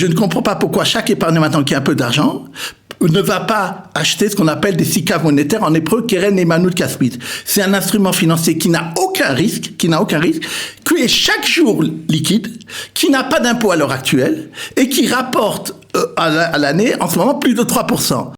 Je ne comprends pas pourquoi chaque épargnant maintenant qui a un peu d'argent ne va pas acheter ce qu'on appelle des SICAV monétaires, en hébreu, Keren Nemanut Kaspit. C'est un instrument financier qui n'a aucun risque, qui est chaque jour liquide, qui n'a pas d'impôt à l'heure actuelle et qui rapporte à l'année, en ce moment, plus de 3%.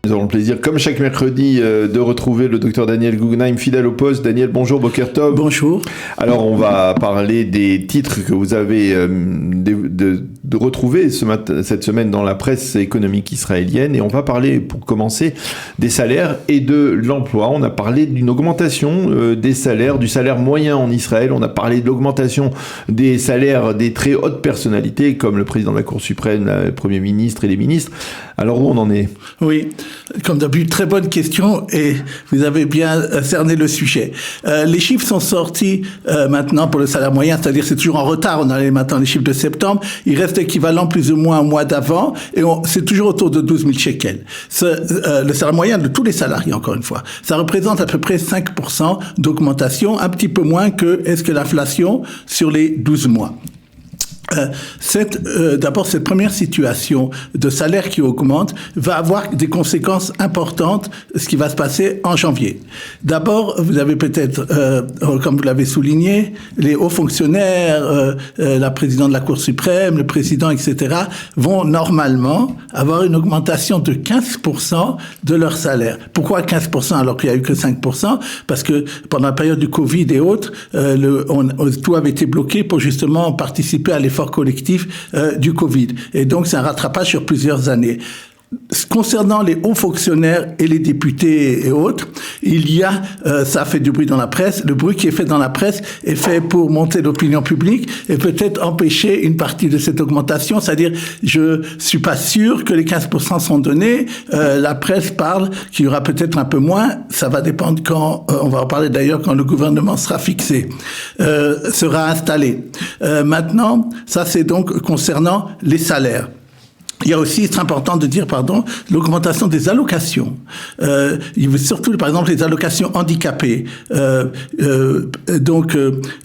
Nous aurons le plaisir, comme chaque mercredi, de retrouver le docteur Daniel Guggenheim, fidèle au poste. Daniel, bonjour, Boker Tov. Bonjour. Alors, on va parler des titres que vous avez de retrouver cette semaine dans la presse économique israélienne. Et on va parler, pour commencer, des salaires et de l'emploi. On a parlé d'une augmentation des salaires, du salaire moyen en Israël. On a parlé de l'augmentation des salaires des très hautes personnalités, comme le président de la Cour suprême, le Premier ministre et les ministres. Alors, où on en est ? Oui, comme d'habitude, très bonne question et vous avez bien cerné le sujet. Les chiffres sont sortis maintenant pour le salaire moyen, c'est-à-dire c'est toujours en retard, on a maintenant les chiffres de septembre, il reste équivalent plus ou moins au mois d'avant et c'est toujours autour de 12 000 shekels. Le salaire moyen de tous les salariés, encore une fois, ça représente à peu près 5% d'augmentation, un petit peu moins que l'inflation sur les 12 mois. D'abord, cette première situation de salaire qui augmente va avoir des conséquences importantes, ce qui va se passer en janvier. D'abord, vous avez peut-être, comme vous l'avez souligné, les hauts fonctionnaires, la présidente de la Cour suprême, le président, etc., vont normalement avoir une augmentation de 15% de leur salaire. Pourquoi 15% alors qu'il n'y a eu que 5%? Parce que pendant la période du Covid et autres, tout avait été bloqué pour justement participer à l'effort collectif du Covid. Et donc, c'est un rattrapage sur plusieurs années. Concernant les hauts fonctionnaires et les députés et autres, il y a, ça fait du bruit dans la presse, le bruit qui est fait dans la presse est fait pour monter l'opinion publique et peut-être empêcher une partie de cette augmentation, c'est-à-dire je suis pas sûr que les 15% sont donnés, la presse parle qu'il y aura peut-être un peu moins, ça va dépendre quand, on va en parler d'ailleurs quand le gouvernement sera fixé, sera installé. Maintenant, ça c'est donc concernant les salaires. Il y a aussi, c'est important de dire, l'augmentation des allocations. Surtout, par exemple, les allocations handicapées,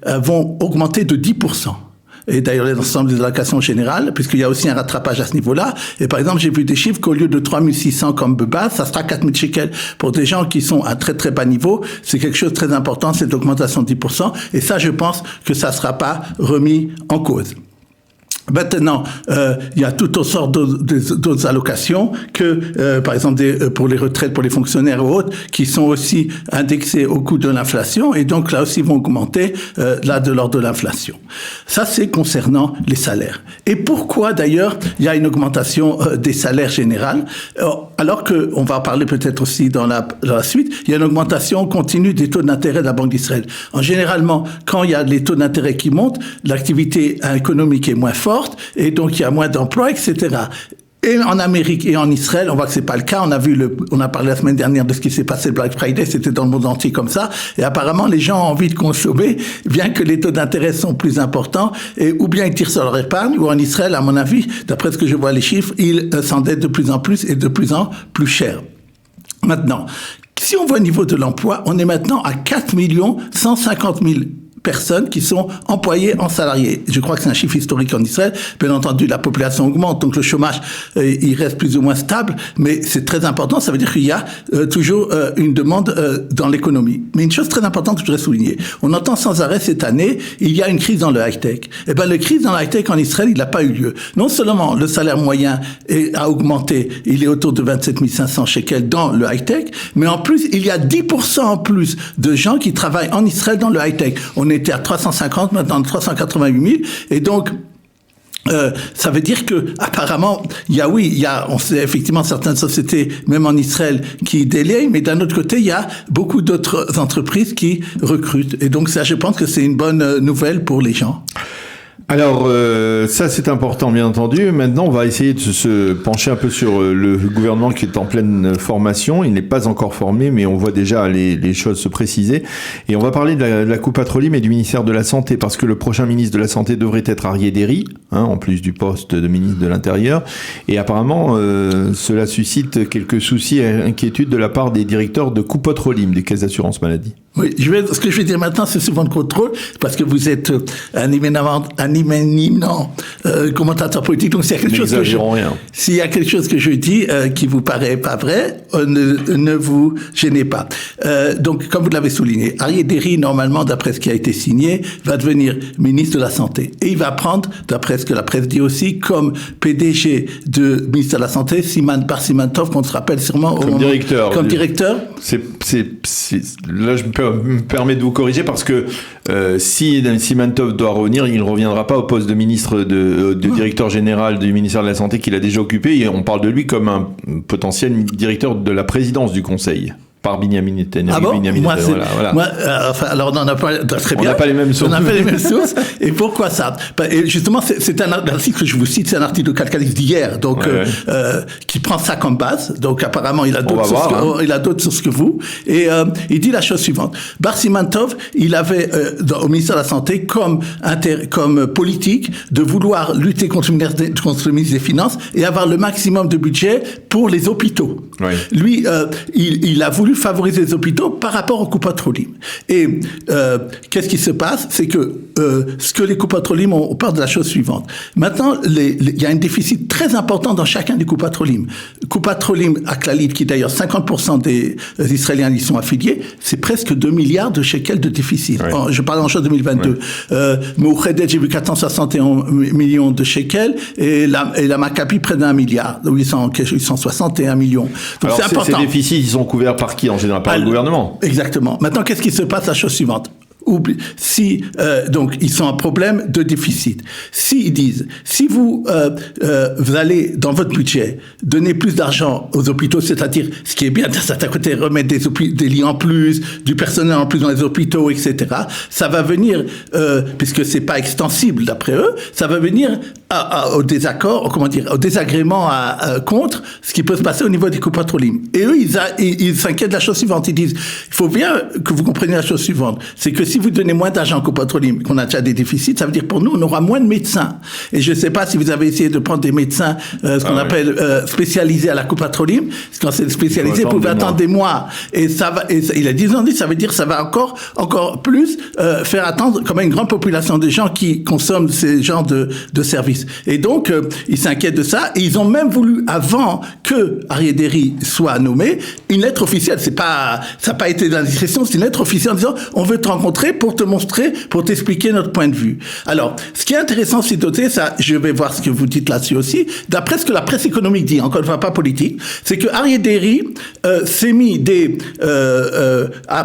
vont augmenter de 10%. Et d'ailleurs, l'ensemble des allocations générales, puisqu'il y a aussi un rattrapage à ce niveau-là. Et par exemple, j'ai vu des chiffres qu'au lieu de 3 600 comme base, ça sera 4 000 shekels pour des gens qui sont à très très bas niveau. C'est quelque chose de très important, cette augmentation de 10%. Et ça, je pense que ça ne sera pas remis en cause. Maintenant, il y a toutes sortes d'autres allocations que, par exemple, pour les retraites, pour les fonctionnaires et autres, qui sont aussi indexées au coût de l'inflation et donc là aussi vont augmenter de l'ordre de l'inflation. Ça, c'est concernant les salaires. Et pourquoi, d'ailleurs, il y a une augmentation des salaires générales, alors que, on va en parler peut-être aussi dans la suite, il y a une augmentation continue des taux d'intérêt de la Banque d'Israël. Généralement, quand il y a les taux d'intérêt qui montent, l'activité économique est moins forte, et donc il y a moins d'emplois, etc. Et en Amérique et en Israël, on voit que c'est pas le cas. On a parlé la semaine dernière de ce qui s'est passé le Black Friday, c'était dans le monde entier comme ça. Et apparemment, les gens ont envie de consommer, bien que les taux d'intérêt sont plus importants, et ou bien ils tirent sur leur épargne, ou en Israël, à mon avis, d'après ce que je vois les chiffres, ils s'endettent de plus en plus et de plus en plus cher. Maintenant, si on voit au niveau de l'emploi, on est maintenant à 4 150 000 personnes qui sont employées en salariés. Je crois que c'est un chiffre historique en Israël. Bien entendu, la population augmente, donc le chômage, il reste plus ou moins stable, mais c'est très important, ça veut dire qu'il y a toujours une demande dans l'économie. Mais une chose très importante que je voudrais souligner, on entend sans arrêt cette année, il y a une crise dans le high-tech. Eh bien, la crise dans le high-tech en Israël, il n'a pas eu lieu. Non seulement le salaire moyen a augmenté, il est autour de 27 500 shekels dans le high-tech, mais en plus, il y a 10% en plus de gens qui travaillent en Israël dans le high-tech. On était à 350, maintenant 388 000, et donc ça veut dire que apparemment on sait effectivement certaines sociétés même en Israël qui délayent, mais d'un autre côté il y a beaucoup d'autres entreprises qui recrutent, et donc ça je pense que c'est une bonne nouvelle pour les gens. Alors, ça c'est important bien entendu. Maintenant, on va essayer de se pencher un peu sur le gouvernement qui est en pleine formation. Il n'est pas encore formé, mais on voit déjà les choses se préciser. Et on va parler de la Coupe Patrolim et du ministère de la Santé, parce que le prochain ministre de la Santé devrait être Arié Deri, en plus du poste de ministre de l'Intérieur. Et apparemment, cela suscite quelques soucis et inquiétudes de la part des directeurs de Coupe Patrolim, des caisses d'assurance maladie. Oui, ce que je vais dire maintenant, c'est souvent de contrôle, parce que vous êtes un éminent commentateur politique, donc s'il y a quelque chose que je dis qui vous paraît pas vrai, ne vous gênez pas. Donc, comme vous l'avez souligné, Arié Deri, normalement, d'après ce qui a été signé, va devenir ministre de la Santé. Et il va prendre, d'après ce que la presse dit aussi, comme PDG de ministre de la Santé, Bar Simantov, qu'on se rappelle sûrement comme directeur. Comme directeur. Là, je me permets de vous corriger parce que si Simantov doit revenir, il ne reviendra pas au poste de ministre de directeur général du ministère de la Santé qu'il a déjà occupé. Et on parle de lui comme un potentiel directeur de la présidence du Conseil. Par Binyamin Netanyahu. Ah bon? Voilà. Alors on n'en a pas très bien. On n'a pas les mêmes sources. On n'a pas les mêmes sources. Et pourquoi ça? Et justement, c'est un article que je vous cite, c'est un article de Calcalis d'hier, donc qui prend ça comme base. Donc apparemment, il a d'autres sources que vous. Et il dit la chose suivante. Bar Simantov, il avait au ministère de la Santé comme politique de vouloir lutter contre le ministre des Finances et avoir le maximum de budget pour les hôpitaux. Ouais. Lui, il a voulu favoriser les hôpitaux par rapport aux Coupe Patrolim. Et qu'est-ce qui se passe? C'est que ce que les Coupe Patrolim, on parle de la chose suivante. Maintenant, il y a un déficit très important dans chacun des Coupe Patrolim. Coupe Patrolim à Clalit, qui d'ailleurs 50% des Israéliens y sont affiliés, c'est presque 2 milliards de shekels de déficit. Ouais. Je parle en chose 2022. Mouchedet, j'ai vu 461 millions de shekels et la Maccabi près d'1 milliard. Donc 861 millions. Donc alors c'est important. Ces déficits, ils sont couverts par qui en général? Par le gouvernement. Exactement. Maintenant, qu'est-ce qui se passe? La chose suivante. Donc ils sont un problème de déficit. S'ils disent, si vous allez dans votre budget donner plus d'argent aux hôpitaux, c'est-à-dire ce qui est bien d'un certain côté, remettre des lits en plus, du personnel en plus dans les hôpitaux, etc. Ça va venir, puisque c'est pas extensible d'après eux, ça va venir au désaccord, au désagrément contre ce qui peut se passer au niveau des Coupe Patrolim. Et eux, ils s'inquiètent de la chose suivante. Ils disent, il faut bien que vous compreniez la chose suivante, c'est que si vous donnez moins d'argent qu'au Patrolim, qu'on a déjà des déficits, ça veut dire pour nous, on aura moins de médecins. Et je ne sais pas si vous avez essayé de prendre des médecins, appelle spécialisés à la Coupe Patrolim. Parce que quand c'est spécialisé, vous pouvez attendre des mois. Et ça va. Et il a 10 ans dit, ça veut dire que ça va encore plus faire attendre comme une grande population de gens qui consomment ces genres de services. Et donc ils s'inquiètent de ça. Et ils ont même voulu, avant que Arié Deri soit nommé, une lettre officielle. Ça n'a pas été dans la discrétion, c'est une lettre officielle en disant, on veut te rencontrer pour te montrer, pour t'expliquer notre point de vue. Alors, ce qui est intéressant, c'est noter ça, je vais voir ce que vous dites là-dessus aussi, d'après ce que la presse économique dit, encore une fois pas politique, c'est que Arié Deri s'est mis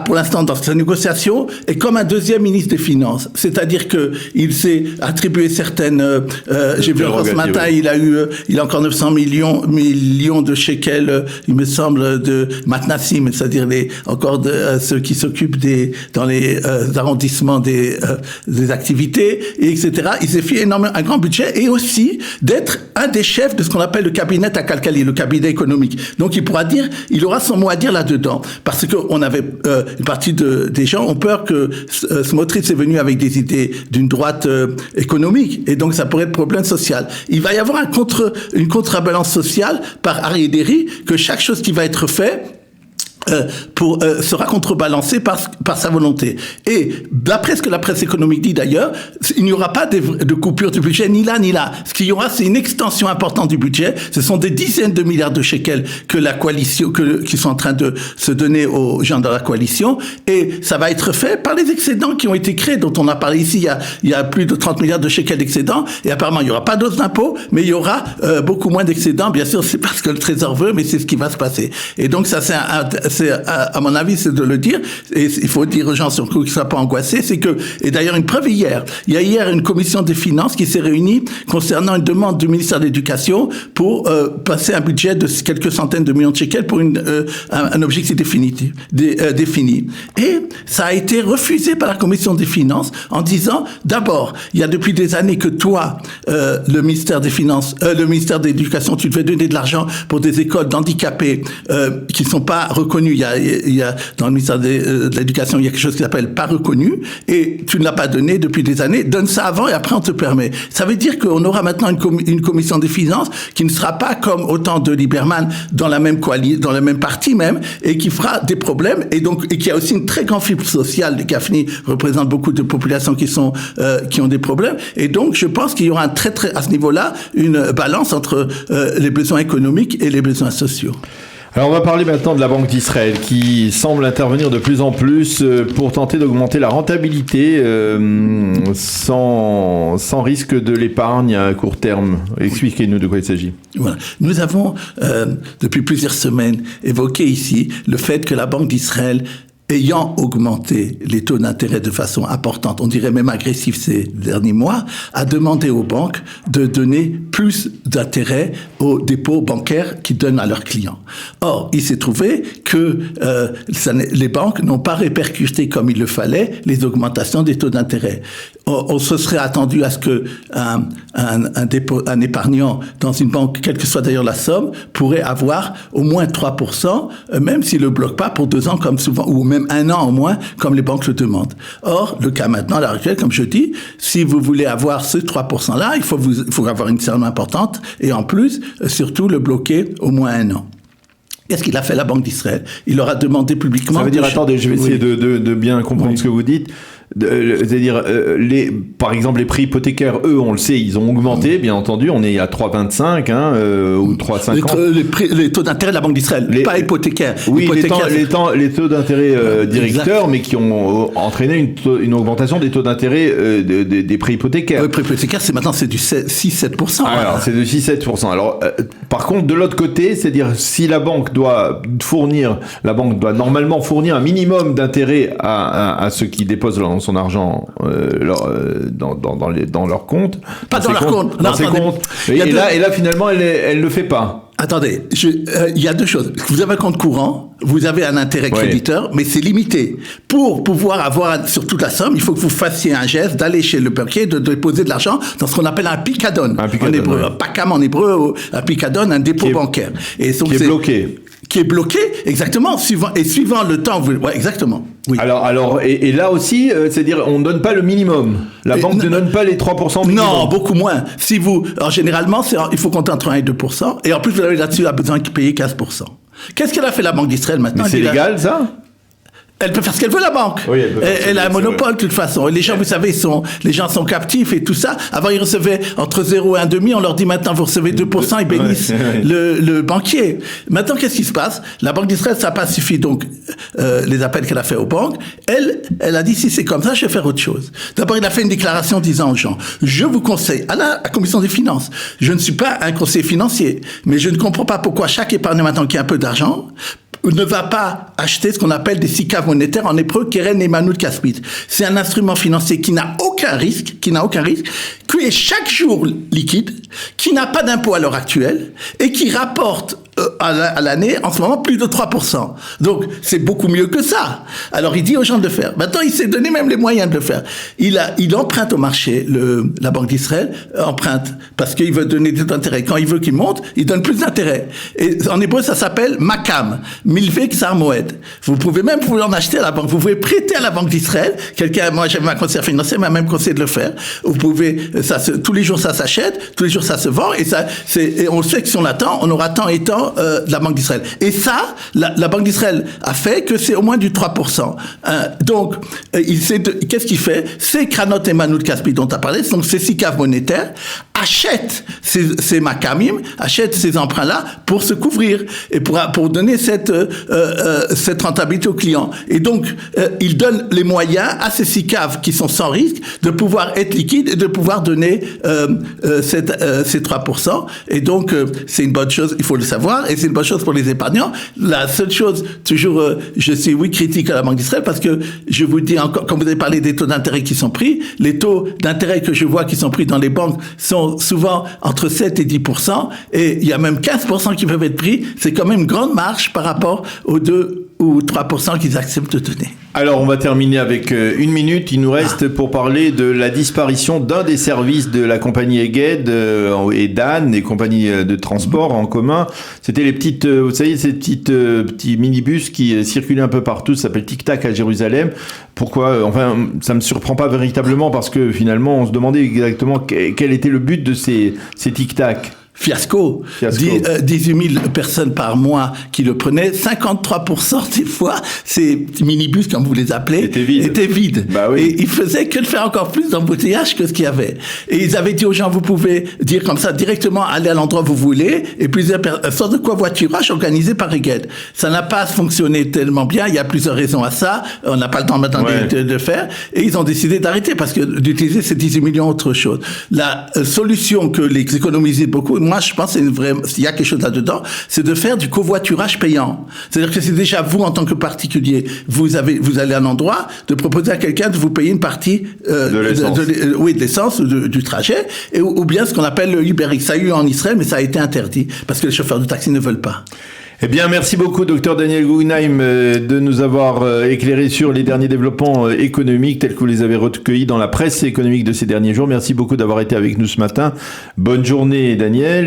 pour l'instant dans cette négociation, et comme un deuxième ministre des Finances. C'est-à-dire que il s'est attribué certaines, j'ai vu ce matin, il a encore 900 millions de shekels, il me semble, de matnassim, c'est-à-dire ceux qui s'occupent dans les arrondissements des activités, et etc. Il s'est fait un grand budget, et aussi d'être un des chefs de ce qu'on appelle le cabinet à Kalkali, le cabinet économique. Donc il aura son mot à dire là-dedans. Parce que on avait, une partie des gens ont peur que Smotrich est venu avec des idées d'une droite économique, et donc ça pourrait être problème social. Il va y avoir une contrebalance sociale par Arié Deri, que chaque chose qui va être faite sera contrebalancé par sa volonté. Et d'après ce que la presse économique dit d'ailleurs, il n'y aura pas de coupure du budget ni là ni là. Ce qu'il y aura, c'est une extension importante du budget. Ce sont des dizaines de milliards de shekels que la coalition, qui sont en train de se donner aux gens de la coalition, et ça va être fait par les excédents qui ont été créés, dont on a parlé ici. Il y a plus de 30 milliards de shekels d'excédents, et apparemment il n'y aura pas d'autres impôts, mais il y aura beaucoup moins d'excédents. Bien sûr, c'est parce que le Trésor veut, mais c'est ce qui va se passer. Et donc ça, c'est à mon avis, c'est de le dire, et il faut dire aux gens surtout qu'ils ne soient pas angoissés, c'est que, et d'ailleurs une preuve il y a hier une commission des finances qui s'est réunie concernant une demande du ministère de l'Éducation pour passer un budget de quelques centaines de millions de shekels pour un objectif défini. Et ça a été refusé par la commission des finances en disant, d'abord, il y a depuis des années que toi, le ministère des Finances, le ministère de l'Éducation, tu devais donner de l'argent pour des écoles d'handicapés qui ne sont pas reconnues. Il y a dans le ministère de l'Éducation, il y a quelque chose qui s'appelle pas reconnu, et tu ne l'as pas donné depuis des années. Donne ça avant et après on te permet. Ça veut dire qu'on aura maintenant une commission des finances qui ne sera pas comme au temps de Lieberman dans la même coalition, dans le même parti même, et qui fera des problèmes, et qui a aussi une très grande fibre sociale. Les Gafni représentent beaucoup de populations qui ont des problèmes, et donc je pense qu'il y aura à ce niveau-là une balance entre les besoins économiques et les besoins sociaux. Alors on va parler maintenant de la Banque d'Israël qui semble intervenir de plus en plus pour tenter d'augmenter la rentabilité sans risque de l'épargne à court terme. Expliquez-nous de quoi il s'agit. Voilà. Nous avons depuis plusieurs semaines évoqué ici le fait que la Banque d'Israël, ayant augmenté les taux d'intérêt de façon importante, on dirait même agressive ces derniers mois, a demandé aux banques de donner plus d'intérêt aux dépôts bancaires qu'ils donnent à leurs clients. Or, il s'est trouvé que les banques n'ont pas répercuté comme il le fallait les augmentations des taux d'intérêt. On se serait attendu à ce que un épargnant dans une banque, quelle que soit d'ailleurs la somme, pourrait avoir au moins 3%, même s'il le bloque pas pour 2 ans comme souvent, ou même 1 an au moins, comme les banques le demandent. Or, le cas maintenant, à l'heure actuelle, comme je dis, si vous voulez avoir ce 3%-là, il faut avoir une somme importante, et en plus, surtout le bloquer au moins 1 an. Qu'est-ce qu'il a fait la Banque d'Israël? Il leur a demandé publiquement... Ça veut dire, attendez, je vais essayer de bien comprendre ce que vous dites. C'est-à-dire, par exemple, les prix hypothécaires, eux, on le sait, ils ont augmenté, bien entendu. On est à 3,25 ou 3,50. Les taux d'intérêt de la Banque d'Israël, pas hypothécaires. Oui, les taux d'intérêt directeurs, mais qui ont entraîné une augmentation des taux d'intérêt des prix hypothécaires. Les prix hypothécaires, maintenant, c'est du 6-7%. Alors, c'est de 6-7%. Alors, par contre, de l'autre côté, c'est-à-dire, si la banque doit normalement fournir un minimum d'intérêt à ceux qui déposent son argent dans leur compte. Pas dans leur compte. Dans ses comptes. Et là, finalement, elle le fait pas. Attendez, il y a 2 choses. Vous avez un compte courant, vous avez un intérêt créditeur, mais c'est limité. Pour pouvoir avoir sur toute la somme, il faut que vous fassiez un geste d'aller chez le banquier, de déposer de l'argent dans ce qu'on appelle un picadon. En hébreu, un pakam en hébreu, un picadon, un dépôt bancaire. Et donc, qui est bloqué. Qui est bloqué, exactement, suivant le temps. Ouais, exactement. Oui. Alors, et là aussi, c'est-à-dire, on ne donne pas le minimum. La banque ne donne pas les 3% minimum. Non, beaucoup moins. Alors, généralement, il faut compter entre 1 et 2%. Et en plus, vous avez là-dessus, a besoin de payer 15%. Qu'est-ce qu'elle a fait la Banque d'Israël maintenant? Mais c'est légal, ça? Elle peut faire ce qu'elle veut, la banque. Oui, elle a un monopole, de toute façon. Les gens, vous savez, les gens sont captifs et tout ça. Avant, ils recevaient entre 0 et 1,5. On leur dit maintenant, vous recevez 2%, ils bénissent le banquier. Maintenant, qu'est-ce qui se passe? La Banque d'Israël, ça n'a pas suffi. Donc, les appels qu'elle a fait aux banques, elle a dit, si c'est comme ça, je vais faire autre chose. D'abord, il a fait une déclaration disant aux gens, je vous conseille, à la Commission des finances, je ne suis pas un conseiller financier, mais je ne comprends pas pourquoi chaque épargnant maintenant qui a un peu d'argent, ne va pas acheter ce qu'on appelle des sikav monétaires, en hébreu, keren emanut kaspit. C'est un instrument financier qui n'a aucun risque, qui est chaque jour liquide, qui n'a pas d'impôt à l'heure actuelle, et qui rapporte à l'année, en ce moment, plus de 3%. Donc, c'est beaucoup mieux que ça. Alors, il dit aux gens de le faire. Maintenant, il s'est donné même les moyens de le faire. Il emprunte au marché, la Banque d'Israël emprunte, parce qu'il veut donner des intérêts. Quand il veut qu'il monte, il donne plus d'intérêts. Et en hébreu, ça s'appelle makam, milvé ksar moed. Vous pouvez en acheter à la banque. Vous pouvez prêter à la Banque d'Israël. Moi, j'avais un conseiller financier, m'a même conseillé de le faire. Vous pouvez, tous les jours, ça s'achète, tous les jours, ça se vend, et on sait que si on attend, on aura tant et tant de la Banque d'Israël. Et ça, la Banque d'Israël a fait que c'est au moins du 3%. Donc, qu'est-ce qu'il fait? Ces Kranot et Manout Kaspi dont tu as parlé, donc ces sikav monétaires, achètent ces makamim, achètent ces emprunts-là pour se couvrir et pour donner cette rentabilité aux clients. Et donc, ils donnent les moyens à ces SICAV qui sont sans risque de pouvoir être liquides et de pouvoir donner ces 3%. Et donc, c'est une bonne chose, il faut le savoir, et c'est une bonne chose pour les épargnants. La seule chose, toujours, je suis critique à la Banque d'Israël parce que je vous dis encore, quand vous avez parlé des taux d'intérêt qui sont pris, les taux d'intérêt que je vois qui sont pris dans les banques sont souvent entre 7 et 10%, et il y a même 15% qui peuvent être pris. C'est quand même une grande marge par rapport aux 2 ou 3% qu'ils acceptent de donner. Alors, on va terminer avec 1 minute. Il nous reste pour parler de la disparition d'un des services de la compagnie Egged et Dan, les compagnies de transport en commun. C'était les petites, vous savez, ces petits minibus qui circulaient un peu partout. Ça s'appelle Tic Tac à Jérusalem. Pourquoi? Enfin, ça me surprend pas véritablement parce que finalement, on se demandait exactement quel était le but de ces Tic Tac. Fiasco. 18 000 personnes par mois qui le prenaient. 53% des fois, ces minibus, comme vous les appelez, étaient vides. Bah oui. Et ils faisaient que de faire encore plus d'embouteillage que ce qu'il y avait. Et ils avaient dit aux gens, vous pouvez dire comme ça, directement aller à l'endroit où vous voulez, et plusieurs sortes de covoiturage organisé par Egged. Ça n'a pas fonctionné tellement bien. Il y a plusieurs raisons à ça. On n'a pas le temps maintenant de faire. Et ils ont décidé d'arrêter parce que d'utiliser ces 18 millions autre chose. La solution que les économiser beaucoup, moi, je pense s'il y a quelque chose là-dedans, c'est de faire du covoiturage payant. C'est-à-dire que c'est déjà vous, en tant que particulier, vous allez à un endroit, de proposer à quelqu'un de vous payer une partie, de l'essence. de l'essence, du trajet, ou bien ce qu'on appelle le UberX. Ça a eu en Israël, mais ça a été interdit, parce que les chauffeurs de taxi ne veulent pas. Eh bien, merci beaucoup, Dr Daniel Guggenheim, de nous avoir éclairé sur les derniers développements économiques tels que vous les avez recueillis dans la presse économique de ces derniers jours. Merci beaucoup d'avoir été avec nous ce matin. Bonne journée, Daniel.